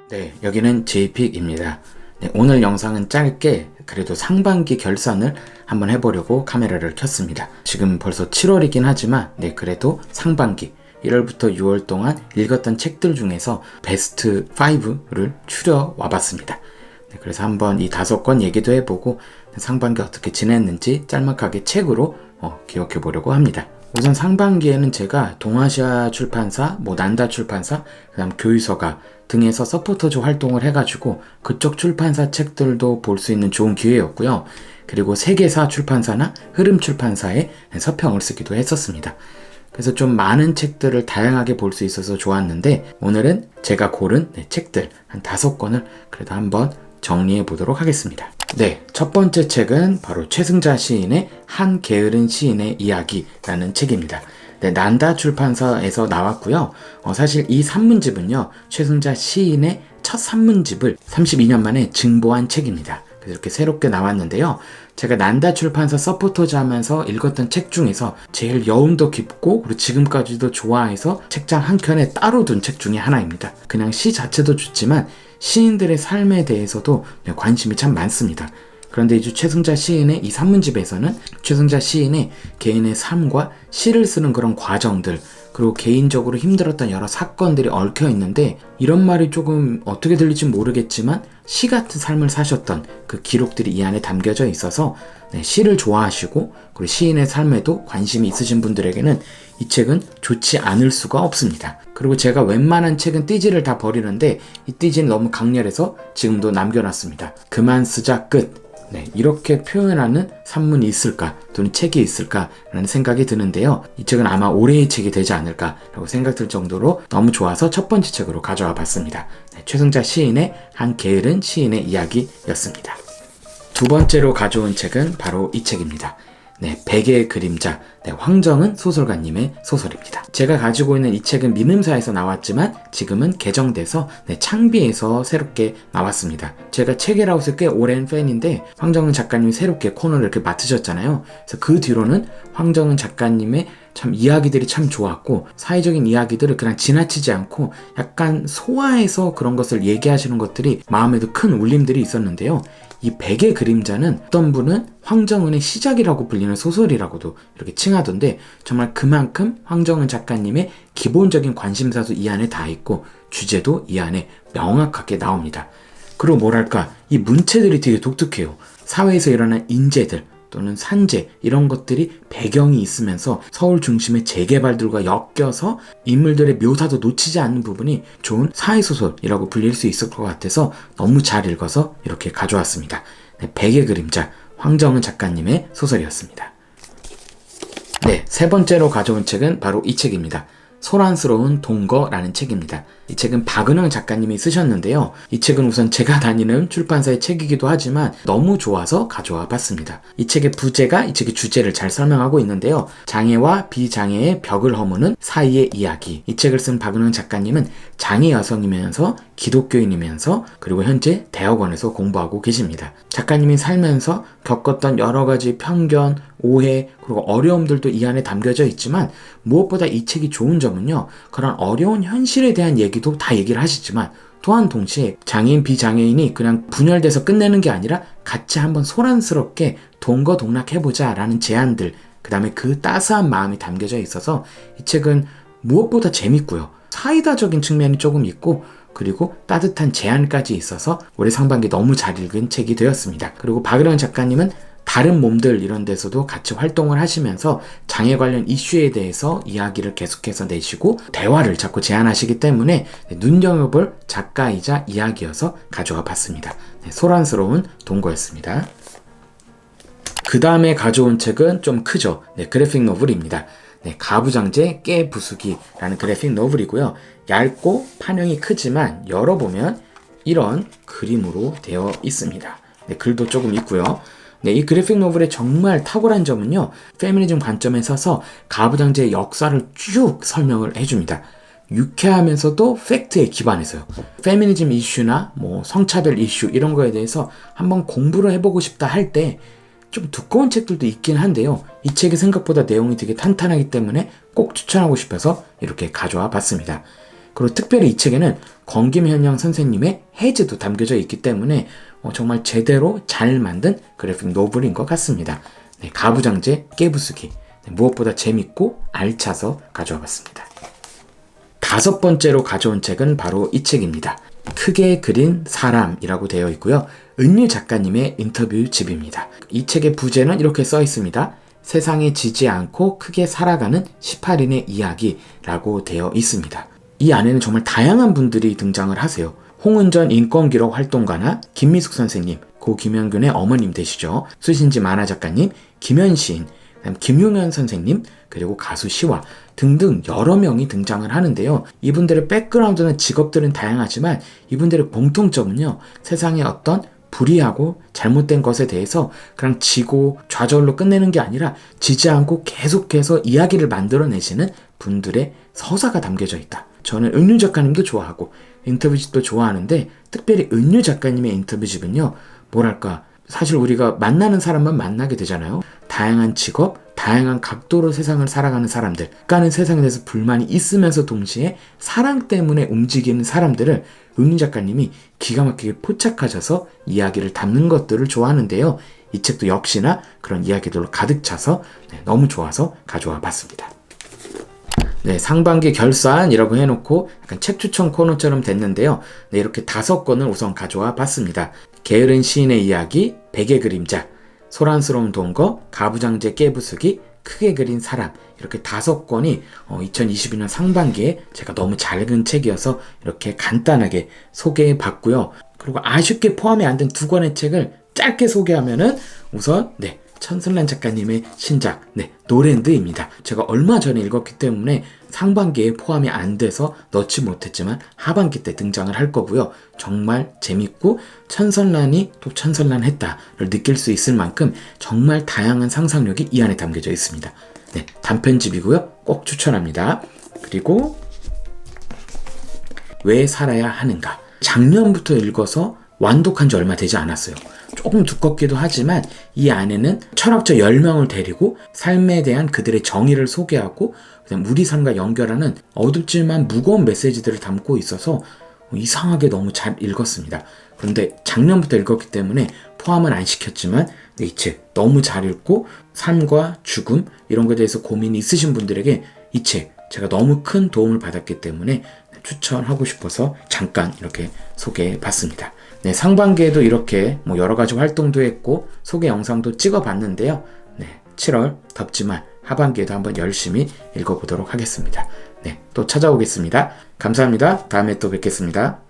네, 여기는 JPEG입니다. 네, 오늘 영상은 짧게 그래도 상반기 결산을 한번 해보려고 카메라를 켰습니다. 지금 벌써 7월이긴 하지만 그래도 상반기 1월부터 6월 동안 읽었던 책들 중에서 베스트 5를 추려 와봤습니다. 그래서 한번 이 5권 얘기도 해보고 상반기 어떻게 지냈는지 짤막하게 책으로 기억해 보려고 합니다. 우선 상반기에는 제가 동아시아 출판사, 난다 출판사, 그 다음 교유서가 등에서 서포터즈 활동을 해가지고 그쪽 출판사 책들도 볼 수 있는 좋은 기회였고요. 그리고 세계사 출판사나 흐름 출판사에 서평을 쓰기도 했었습니다. 그래서 좀 많은 책들을 다양하게 볼 수 있어서 좋았는데 오늘은 제가 고른 책들 한 5권을 그래도 한번 정리해 보도록 하겠습니다. 첫 번째 책은 바로 최승자 시인의 한 게으른 시인의 이야기라는 책입니다. 난다 출판사에서 나왔고요. 사실 이 산문집은요, 최승자 시인의 첫 산문집을 32년 만에 증보한 책입니다. 그래서 이렇게 새롭게 나왔는데요. 제가 난다 출판사 서포터즈 하면서 읽었던 책 중에서 제일 여운도 깊고 그리고 지금까지도 좋아해서 책장 한 켠에 따로 둔 책 중에 하나입니다. 그냥 시 자체도 좋지만 시인들의 삶에 대해서도 관심이 참 많습니다. 그런데 이제 최승자 시인의 이 산문집에서는 최승자 시인의 개인의 삶과 시를 쓰는 그런 과정들, 그리고 개인적으로 힘들었던 여러 사건들이 얽혀 있는데, 이런 말이 조금 어떻게 들릴지 모르겠지만 시 같은 삶을 사셨던 그 기록들이 이 안에 담겨져 있어서 시를 좋아하시고 그리고 시인의 삶에도 관심이 있으신 분들에게는 이 책은 좋지 않을 수가 없습니다. 그리고 제가 웬만한 책은 띠지를 다 버리는데 이 띠지는 너무 강렬해서 지금도 남겨놨습니다. 그만 쓰자 끝. 이렇게 표현하는 산문이 있을까 또는 책이 있을까라는 생각이 드는데요. 이 책은 아마 올해의 책이 되지 않을까라고 생각될 정도로 너무 좋아서 첫 번째 책으로 가져와 봤습니다. 최승자 시인의 한 게으른 시인의 이야기였습니다. 두 번째로 가져온 책은 바로 이 책입니다. 백의 그림자, 황정은 소설가님의 소설입니다. 제가 가지고 있는 이 책은 민음사에서 나왔지만 지금은 개정돼서 창비에서 새롭게 나왔습니다. 제가 책이라우스의 꽤 오랜 팬인데 황정은 작가님이 새롭게 코너를 이렇게 맡으셨잖아요. 그래서 그 뒤로는 황정은 작가님의 참 이야기들이 참 좋았고, 사회적인 이야기들을 그냥 지나치지 않고 약간 소화해서 그런 것을 얘기하시는 것들이 마음에도 큰 울림들이 있었는데요. 이 백의 그림자는 어떤 분은 황정은의 시작이라고 불리는 소설이라고도 이렇게 칭하던데, 정말 그만큼 황정은 작가님의 기본적인 관심사도 이 안에 다 있고 주제도 이 안에 명확하게 나옵니다. 그리고 뭐랄까, 이 문체들이 되게 독특해요. 사회에서 일어난 인재들 또는 산재, 이런 것들이 배경이 있으면서 서울 중심의 재개발들과 엮여서 인물들의 묘사도 놓치지 않는 부분이 좋은 사회소설이라고 불릴 수 있을 것 같아서 너무 잘 읽어서 이렇게 가져왔습니다. 백의 그림자, 황정은 작가님의 소설이었습니다. 세 번째로 가져온 책은 바로 이 책입니다. 소란스러운 동거라는 책입니다. 이 책은 박은영 작가님이 쓰셨는데요. 이 책은 우선 제가 다니는 출판사의 책이기도 하지만 너무 좋아서 가져와 봤습니다. 이 책의 부제가 이 책의 주제를 잘 설명하고 있는데요. 장애와 비장애의 벽을 허무는 사이의 이야기. 이 책을 쓴 박은영 작가님은 장애 여성이면서 기독교인이면서 그리고 현재 대학원에서 공부하고 계십니다. 작가님이 살면서 겪었던 여러 가지 편견, 오해, 그리고 어려움들도 이 안에 담겨져 있지만 무엇보다 이 책이 좋은 점은요, 그런 어려운 현실에 대한 얘기도 다 얘기를 하시지만 또한 동시에 장애인, 비장애인이 그냥 분열돼서 끝내는 게 아니라 같이 한번 소란스럽게 동거동락해보자 라는 제안들, 그 다음에 그 따스한 마음이 담겨져 있어서 이 책은 무엇보다 재밌고요, 사이다적인 측면이 조금 있고 그리고 따뜻한 제안까지 있어서 올해 상반기 너무 잘 읽은 책이 되었습니다. 그리고 박은영 작가님은 다른 몸들 이런 데서도 같이 활동을 하시면서 장애 관련 이슈에 대해서 이야기를 계속해서 내시고 대화를 자꾸 제안하시기 때문에 눈여겨볼 작가이자 이야기여서 가져와 봤습니다. 소란스러운 동거였습니다. 그 다음에 가져온 책은 좀 크죠. 그래픽 노블입니다. 가부장제 깨부수기라는 그래픽 노블이고요. 얇고 판형이 크지만 열어보면 이런 그림으로 되어 있습니다. 글도 조금 있고요. 이 그래픽 노블의 정말 탁월한 점은요, 페미니즘 관점에 서서 가부장제의 역사를 쭉 설명을 해줍니다. 유쾌하면서도 팩트에 기반해서요. 페미니즘 이슈나 성차별 이슈 이런 거에 대해서 한번 공부를 해보고 싶다 할 때 좀 두꺼운 책들도 있긴 한데요. 이 책이 생각보다 내용이 되게 탄탄하기 때문에 꼭 추천하고 싶어서 이렇게 가져와 봤습니다. 그리고 특별히 이 책에는 건김현영 선생님의 해제도 담겨져 있기 때문에 정말 제대로 잘 만든 그래픽 노블인 것 같습니다. 네, 가부장제 깨부수기. 네, 무엇보다 재밌고 알차서 가져와 봤습니다. 5번째로 가져온 책은 바로 이 책입니다. 크게 그린 사람이라고 되어 있고요. 은유 작가님의 인터뷰집입니다. 이 책의 부제는 이렇게 써 있습니다. 세상에 지지 않고 크게 살아가는 18인의 이야기라고 되어 있습니다. 이 안에는 정말 다양한 분들이 등장을 하세요. 홍은전 인권기록 활동가나 김미숙 선생님, 고 김현균의 어머님 되시죠. 수신지 만화 작가님, 김현시인, 김용현 선생님, 그리고 가수 시화 등등 여러 명이 등장을 하는데요. 이분들의 백그라운드나 직업들은 다양하지만 이분들의 공통점은요. 세상에 어떤 불의하고 잘못된 것에 대해서 그냥 지고 좌절로 끝내는 게 아니라 지지 않고 계속해서 이야기를 만들어내시는 분들의 서사가 담겨져 있다. 저는 은유 작가님도 좋아하고 인터뷰집도 좋아하는데 특별히 은유 작가님의 인터뷰집은요. 뭐랄까 사실 우리가 만나는 사람만 만나게 되잖아요. 다양한 직업, 다양한 각도로 세상을 살아가는 사람들, 가는 세상에 대해서 불만이 있으면서 동시에 사랑 때문에 움직이는 사람들을 은유 작가님이 기가 막히게 포착하셔서 이야기를 담는 것들을 좋아하는데요. 이 책도 역시나 그런 이야기들로 가득 차서 너무 좋아서 가져와 봤습니다. 네, 상반기 결산이라고 해놓고 약간 책 추천 코너처럼 됐는데요. 네, 이렇게 5권을 우선 가져와 봤습니다. 게으른 시인의 이야기, 백의 그림자, 소란스러운 동거, 가부장제 깨부수기, 크게 그린 사람 이렇게 5권이 2022년 상반기에 제가 너무 잘 읽은 책이어서 이렇게 간단하게 소개해 봤고요. 그리고 아쉽게 포함이 안 된 2권의 책을 짧게 소개하면은 우선 천슬란 작가님의 신작 노랜드입니다. 제가 얼마 전에 읽었기 때문에 상반기에 포함이 안 돼서 넣지 못했지만 하반기 때 등장을 할 거고요. 정말 재밌고 천설란이 또 천설란했다를 느낄 수 있을 만큼 정말 다양한 상상력이 이 안에 담겨져 있습니다. 단편집이고요. 꼭 추천합니다. 그리고 왜 살아야 하는가? 작년부터 읽어서 완독한 지 얼마 되지 않았어요. 조금 두껍기도 하지만 이 안에는 철학자 10명을 데리고 삶에 대한 그들의 정의를 소개하고 그다음 우리 삶과 연결하는 어둡지만 무거운 메시지들을 담고 있어서 이상하게 너무 잘 읽었습니다. 그런데 작년부터 읽었기 때문에 포함은 안 시켰지만 이 책 너무 잘 읽고 삶과 죽음 이런 것에 대해서 고민이 있으신 분들에게 이 책 제가 너무 큰 도움을 받았기 때문에 추천하고 싶어서 잠깐 이렇게 소개해 봤습니다. 상반기에도 이렇게 여러 가지 활동도 했고 소개 영상도 찍어 봤는데요. 7월 덥지만 하반기에도 한번 열심히 읽어보도록 하겠습니다. 또 찾아오겠습니다. 감사합니다. 다음에 또 뵙겠습니다.